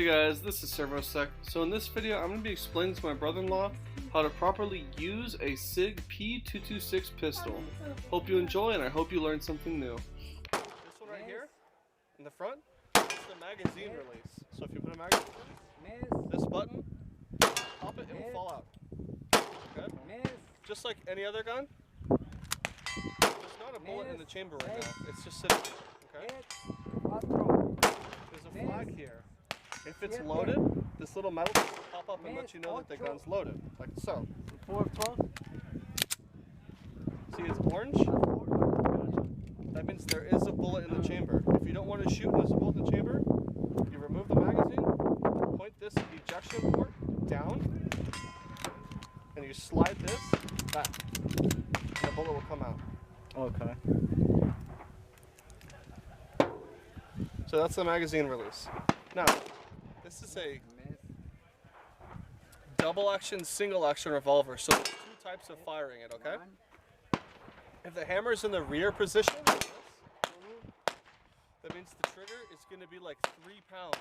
Hey guys, this is ServoSec. So in this video, I'm going to be explaining to my brother-in-law how to properly use a Sig P226 pistol. Hope you enjoy, and I hope you learn something new. This one right here, in the front, is the magazine release. So if you put a magazine in, this button, pop it, it will fall out. Okay? Just like any other gun, there's not a bullet in the chamber right now. It's just sitting there. Okay? There's a flag here. If it's loaded, this little metal will pop up and let you know that the gun's loaded, like so. See, it's orange. That means there is a bullet in the chamber. If you don't want to shoot and there's a bullet in the chamber, you remove the magazine, point this ejection port down, and you slide this back, and the bullet will come out. Okay. So that's the magazine release. Now, this is a double action, single action revolver. So there's two types of firing it, okay? If the hammer's in the rear position, like this, that means the trigger is going to be like 3 pounds.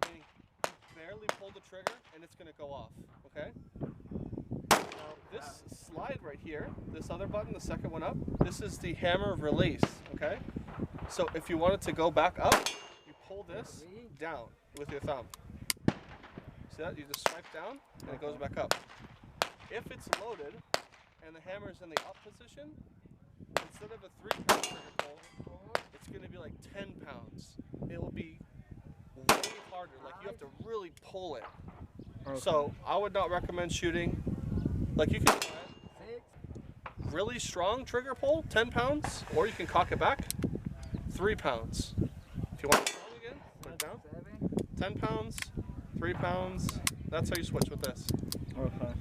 Meaning you barely pull the trigger and it's going to go off, okay? Now this slide right here, this other button, the second one up, this is the hammer release, okay? So if you want it to go back up, you pull this down with your thumb. See that? You just swipe down and it goes back up. If it's loaded and the hammer's in the up position, instead of a 3-pound trigger pull, it's going to be like 10 pounds. It will be way harder. Like you have to really pull it. Okay. So I would not recommend shooting. Like you can try it. Really strong trigger pull, 10 pounds, or you can cock it back, 3 pounds. If you want it strong again, put it down. 10 pounds, 3 pounds. That's how you switch with this. Okay.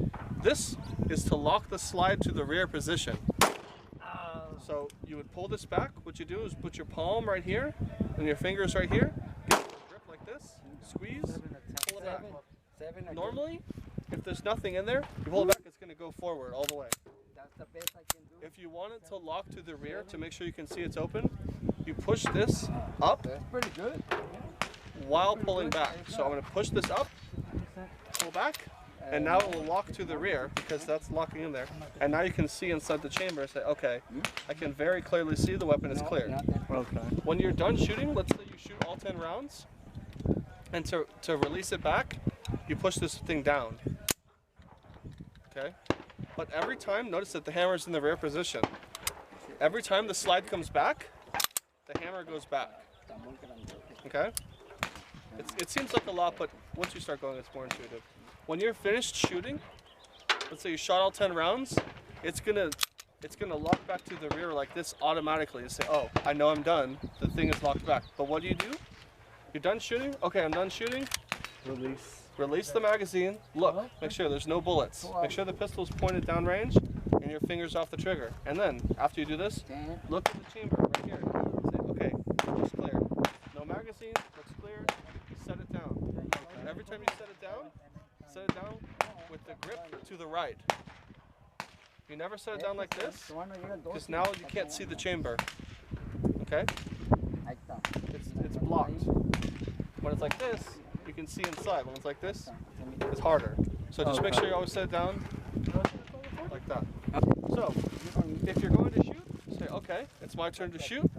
This is to lock the slide to the rear position. So you would pull this back. What you do is put your palm right here and your fingers right here. Get a grip like this. Squeeze. Pull it back. Normally, if there's nothing in there, you pull it back. It's going to go forward all the way. That's the best I can do. If you want it to lock to the rear to make sure you can see it's open, you push this up. That's pretty good. While pulling back. So I'm going to push this up, pull back, and now it will lock to the rear because that's locking in there. And now you can see inside the chamber and say, okay, I can very clearly see the weapon is clear. Okay. When you're done shooting, let's say you shoot all 10 rounds, and to release it back, you push this thing down. Okay? But every time, notice that the hammer's in the rear position. Every time the slide comes back, the hammer goes back. Okay? It seems like a lot, but once you start going, it's more intuitive. When you're finished shooting, let's say you shot all 10 rounds, it's gonna lock back to the rear like this automatically. You say, oh, I know I'm done. The thing is locked back. But what do? You're done shooting? Okay, I'm done shooting. Release the magazine. Look, make sure there's no bullets. Make sure the pistol's pointed downrange and your finger's off the trigger. And then, after you do this, look at the chamber right here. Say, okay, it's clear. No magazine, looks clear. Set it down. Okay. Every time you set it down with the grip to the right. You never set it down like this, because now you can't see the chamber. Okay? It's blocked. When it's like this, you can see inside. When it's like this, it's harder. So just make sure you always set it down like that. So, if you're going to shoot, say, okay, it's my turn to shoot.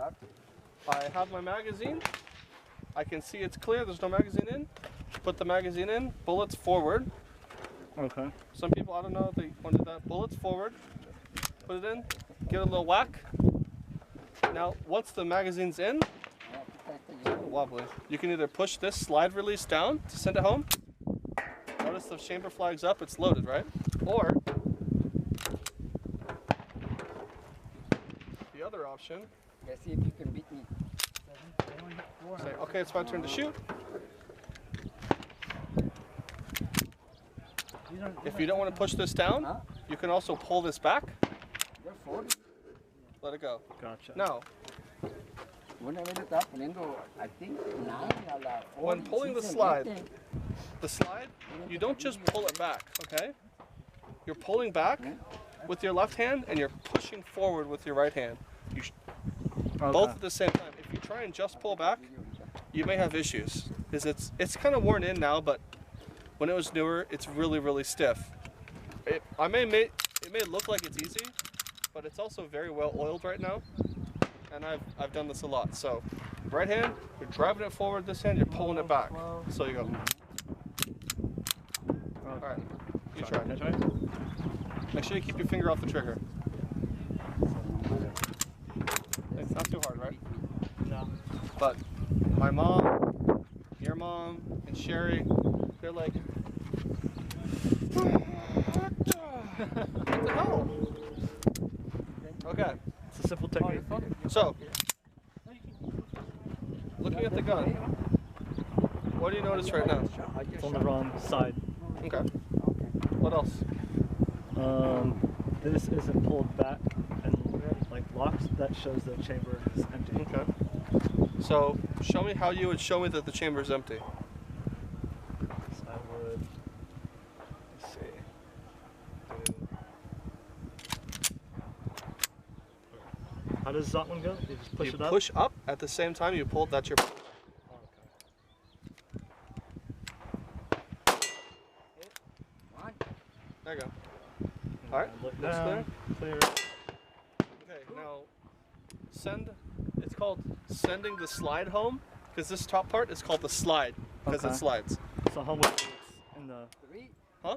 I have my magazine. I can see it's clear, there's no magazine in. Put the magazine in, bullets forward. Okay. Some people, I don't know if they wanted that. Bullets forward. Put it in, give it a little whack. Now, once the magazine's in, it's a little wobbly. You can either push this slide release down to send it home. Notice the chamber flag's up, it's loaded, right? Or, the other option, Let's see if you can beat me. say, okay, it's my turn to shoot. If you don't want to push this down, you can also pull this back. Let it go. Gotcha. Now, when pulling the slide, you don't just pull it back, okay? You're pulling back with your left hand and you're pushing forward with your right hand. Both at the same time. If you try and just pull back, you may have issues. is it's kind of worn in now, but when it was newer, it's really, really stiff. It may look like it's easy, but it's also very well oiled right now, and I've done this a lot. So, right hand, you're driving it forward. This hand, you're pulling it back. So you go. All right, you try. Can I try? Make sure you keep your finger off the trigger. It's not too hard, right? No. But my mom, your mom, and Sherry, they're like, what the hell? Okay, It's a simple technique. so looking at the gun, what do you notice right now? It's on the wrong side. Okay. What else? This isn't pulled back and like locked. That shows the chamber is empty. Okay. So show me how you would show me that the chamber is empty. So I would, let's see, how does that one go? You just push You it up? push up at the same time you pull. That's your. Oh, okay. One. There you go. All right. Look That's down, clear. Okay, now it's called sending the slide home, because this top part is called the slide, because Okay. it slides. So home is in the, Three. Huh?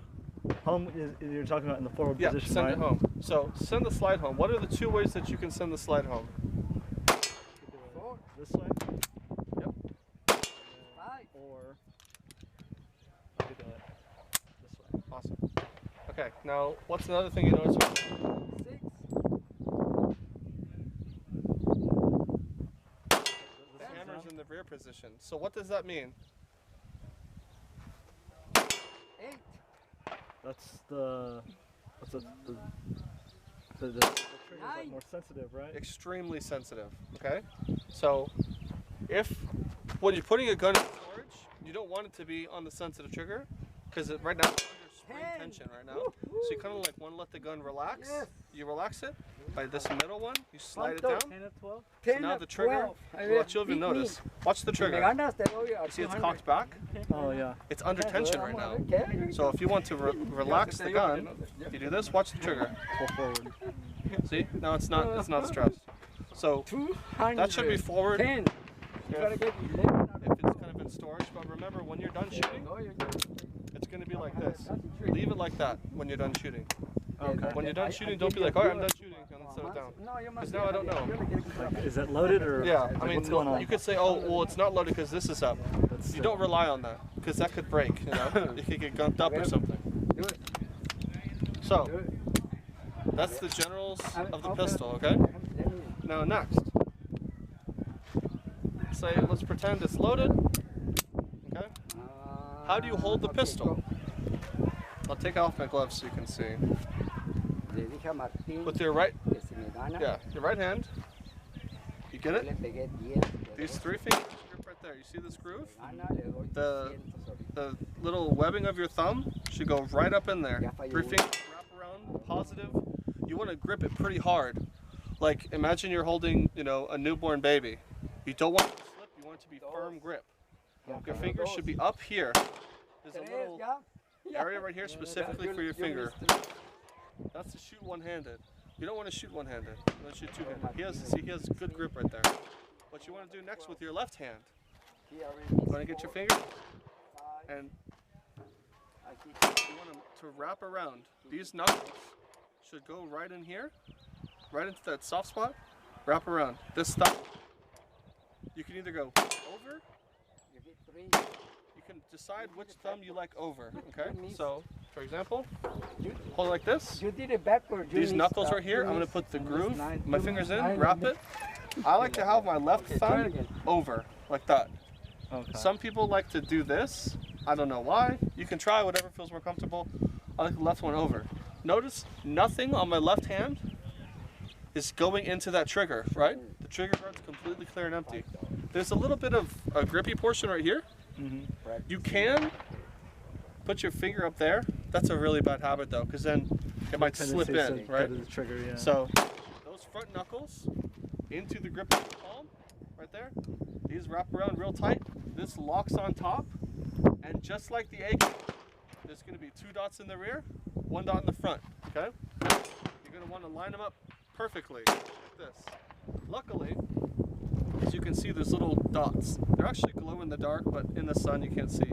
home is you're talking about in the forward Yeah, position, send right? it home. So send the slide home. What are the two ways that you can send the slide home? Four. This way? Yep. Five. Or I could do it this way. Awesome. Okay, now what's another thing you notice? Six. The hammer's in the rear position. So what does that mean? Eight. That's the trigger's like Nine. more sensitive, right? Extremely sensitive. Okay? So if when you're putting a gun in storage, you don't want it to be on the sensitive trigger, because right now it's under spring 10. tension right now. So you kind of like want to let the gun relax. Yes. You relax it by this middle one. You slide it down. 10 of 12? So now the trigger, what you'll even notice, watch the trigger. You see it's cocked back? Oh yeah. It's under tension right now. So if you want to relax the gun, if you do this, watch the trigger. Pull forward. See? Now it's not stressed. So that should be forward 10. You gotta get 11. if it's kind of in storage. But remember, when you're done shooting, it's going to be like this. Leave it like that when you're done shooting. Okay. When you're done shooting, don't be like, all right, I'm done shooting, and then set it down. Because now I don't know. Like, is it loaded or? Yeah, like, I mean, what's going on? you could say, oh, well, it's not loaded because this is up. That's You don't rely on that, because that could break, you know? It could get gunked up or something. Do it. So, Do it. that's the generals of the pistol, okay? Now next, let's pretend it's loaded, okay? How do you hold the pistol? I'll take off my gloves so you can see. With your right, your right hand, you get it? These three fingers grip right there. You see this groove? The little webbing of your thumb should go right up in there. Three fingers wrap around, positive. You want to grip it pretty hard. Like imagine you're holding, a newborn baby. You don't want it to slip. You want it to be firm grip. Your fingers should be up here. There's a little area right here specifically for your finger. That's to shoot one-handed. You don't want to shoot one-handed. You want to shoot two-handed. He has good grip right there. What you want to do next with your left hand, you want to get your finger and you want to wrap around. These knuckles should go right in here, right into that soft spot. Wrap around. This stuff, you can either go over. You can decide which thumb you like over. Okay. So, for example, hold it like this. You did it backward. These knuckles right here, I'm going to put the groove, my fingers in, wrap it. I like to have my left thumb over, like that. Okay. Some people like to do this. I don't know why. You can try whatever feels more comfortable. I like the left one over. Notice nothing on my left hand is going into that trigger, right? The trigger guard's completely clear and empty. There's a little bit of a grippy portion right here. You can put your finger up there. That's a really bad habit though, because then it might slip in, right? The trigger, yeah. So those front knuckles into the grip of the palm, right there. These wrap around real tight. this locks on top, and just like the AK, there's going to be 2 dots in the rear, 1 dot in the front, okay? You're going to want to line them up perfectly, like this. Luckily, as you can see, there's little dots. They're actually glow in the dark, but in the sun you can't see.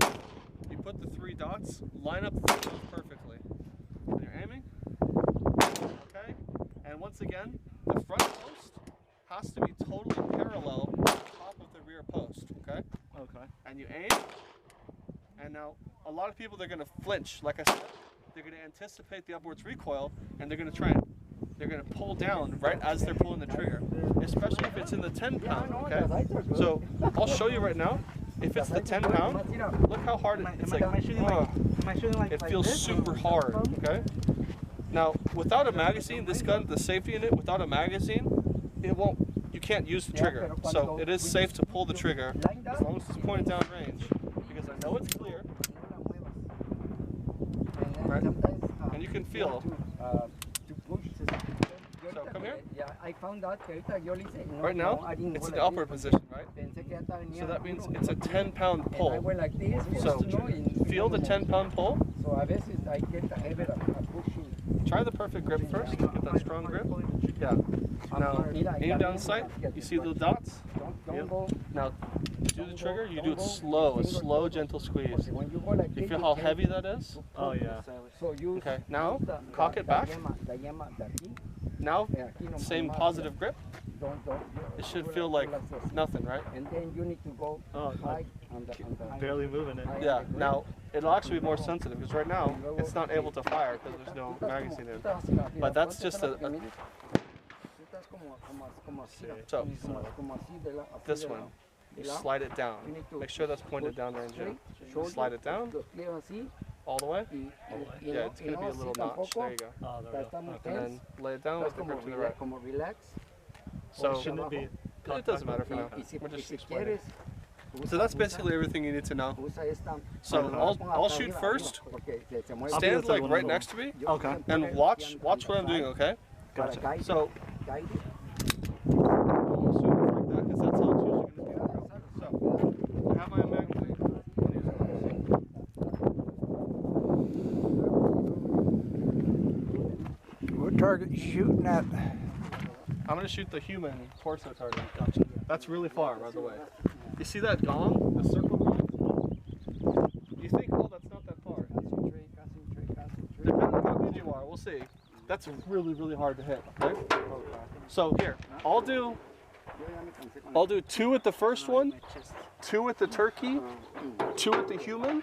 You put the 3 dots, line up the 3 dots perfectly. And you're aiming, okay? And once again, the front post has to be totally parallel to the top of the rear post, okay? Okay. And you aim, and now a lot of people, they're going to flinch. Like I said, they're going to anticipate the upwards recoil, and they're going to try and they're going to pull down right as they're pulling the trigger, especially if it's in the 10 pound, okay? So I'll show you right now. If it's the 10 pound, look how hard it's like, it feels super hard, okay? Now, without a magazine, this gun, the safety in it, without a magazine, you can't use the trigger. So it is safe to pull the trigger as long as it's pointed down range, because I know it's clear, right? And you can feel. So come here. Yeah, I found out Right now, it's in the upward position, right? So that means it's a 10 pound pull. So feel the 10 pound pull. Try the perfect grip first. Get that strong grip. Yeah. Now aim down sight. You see the dots? Yep. Now do the trigger. You do it slow, a slow, gentle squeeze. You feel how heavy that is? Oh yeah. Okay. Now cock it back. Now same positive grip. It should feel like nothing, right? And then you need to go high on the Barely moving it. Yeah. Now it'll actually be more sensitive because right now it's not able to fire because there's no magazine in. But that's just a so this one. You slide it down. Make sure that's pointed down range. Slide it down all the way. Yeah, it's gonna be a little notch. There you go. Oh, there we go. And then lay it down with the grip to the right. So Shouldn't it be? it doesn't matter for now. We're just explaining. So that's basically everything you need to know. So I'll shoot first. Stand like right next to me Okay. and watch what I'm doing. Okay. Gotcha. So I'll assume it's like that because that's how it's usually going to be. So I have my magazine. What target you shooting at? I'm going to shoot the human torso target. Gotcha. That's really far, by the way. You see that gong? The circle gong? You think, oh, that's not that far. Depending on how good you are, we'll see. That's really, really hard to hit. Okay? So here, I'll do 2 at the first one, 2 at the turkey, 2 at the human,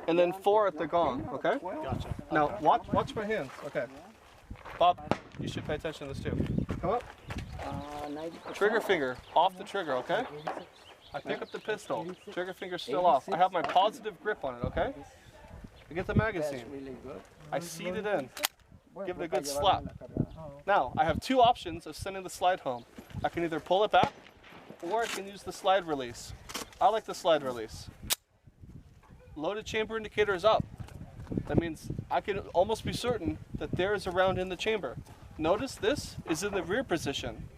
and then 4 at the gong. Okay? Gotcha. Now watch my hands. Okay. Bob, you should pay attention to this too. Come up. Trigger finger off the trigger. Okay. I pick up the pistol. Trigger finger still off. I have my positive grip on it. Okay. I get the magazine. I seat it in. Give it a good slap. Now, I have 2 options of sending the slide home. I can either pull it back, or I can use the slide release. I like the slide release. Loaded chamber indicator is up. That means I can almost be certain that there is a round in the chamber. Notice this is in the rear position.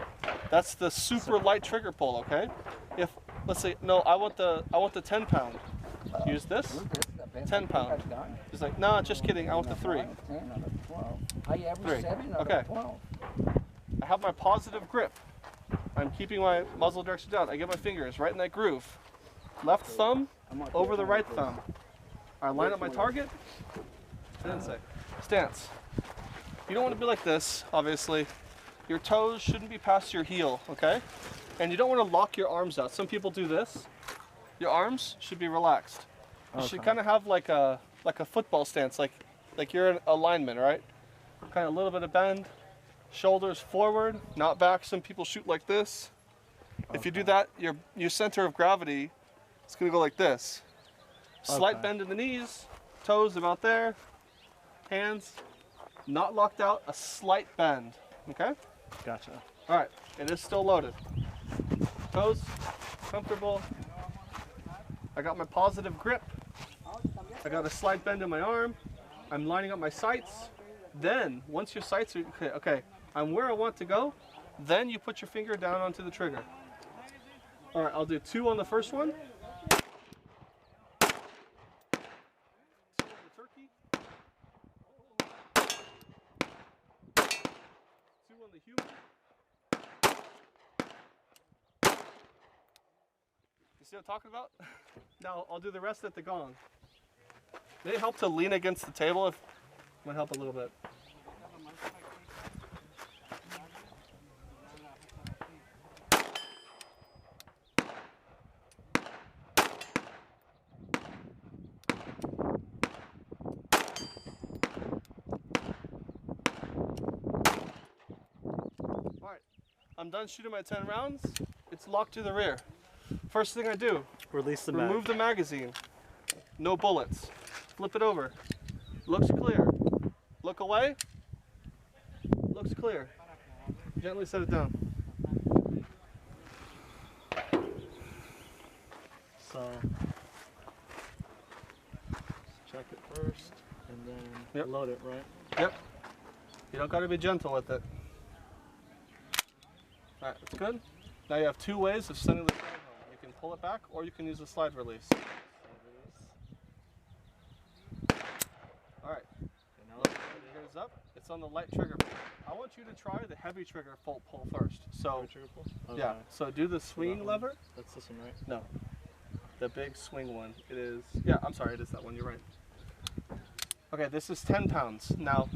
That's the super light trigger pull, okay? If, let's say, no, I want the 10 pound. Use this, 10 pound. It's like, nah, just kidding, I want the 3. 3. Okay. I have my positive grip. I'm keeping my muzzle direction down. I get my fingers right in that groove. Left thumb over the right thumb. I line up my target. Stance. You don't want to be like this, obviously. Your toes shouldn't be past your heel, okay? And you don't want to lock your arms out. Some people do this. Your arms should be relaxed. You should kind of have like a football stance, like you're a lineman, right? Kind of a little bit of bend, shoulders forward, not back. Some people shoot like this. If you do that, your center of gravity is going to go like this. Slight bend in the knees, toes about there, hands not locked out, a slight bend. Okay? Gotcha. All right, it is still loaded. Toes comfortable. I got my positive grip. I got a slight bend in my arm. I'm lining up my sights. Then, once your sights are okay, I'm where I want to go, then you put your finger down onto the trigger. All right, I'll do 2 on the first one. See what I'm talking about? Now I'll do the rest at the gong. May it help to lean against the table? If might help a little bit. Alright, I'm done shooting my 10 rounds. It's locked to the rear. First thing I do, Release the remove the magazine. No bullets. Flip it over. Looks clear. Look away. Looks clear. Gently set it down. So, check it first, and then Yep. load it, right? Yep. You don't gotta be gentle with it. Alright, that's good. Now you have two ways of sending the gun home. You can pull it back or you can use a slide release. Alright. Okay, now Here's up. It's on the light trigger pull. I want you to try the heavy trigger pull first. So trigger pull? Okay. yeah. So do the swing one? lever. That's this one, right? No. The big swing one. It is, yeah, I'm sorry, it is that one, you're right. Okay, this is 10 pounds. Now,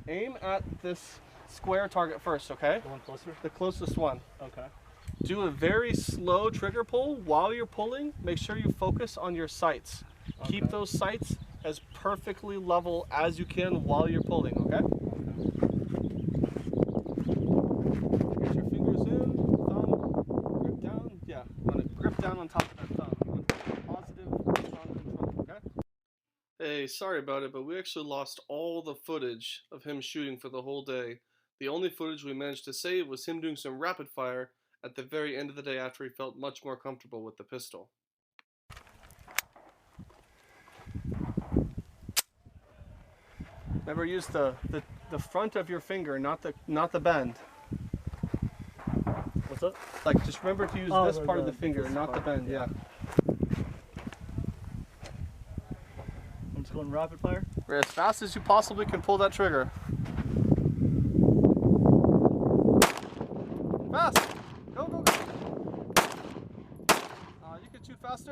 aim at this square target first, okay? The one closer? The closest one. Okay. Do a very slow trigger pull. While you're pulling, make sure you focus on your sights. Okay. Keep those sights as perfectly level as you can while you're pulling, okay? Get your fingers in, thumb, grip down. Yeah, you want to grip down on top of that thumb. You want positive, strong control, okay? Hey, sorry about it, but we actually lost all the footage of him shooting for the whole day. The only footage we managed to save was him doing some rapid fire at the very end of the day after he felt much more comfortable with the pistol. Remember, use the front of your finger, not the bend. What's up? Like, just remember to use this part of the finger, not the bend. Yeah. I'm just going rapid fire. As fast as you possibly can pull that trigger. Fast! Go, go, go! You can shoot faster.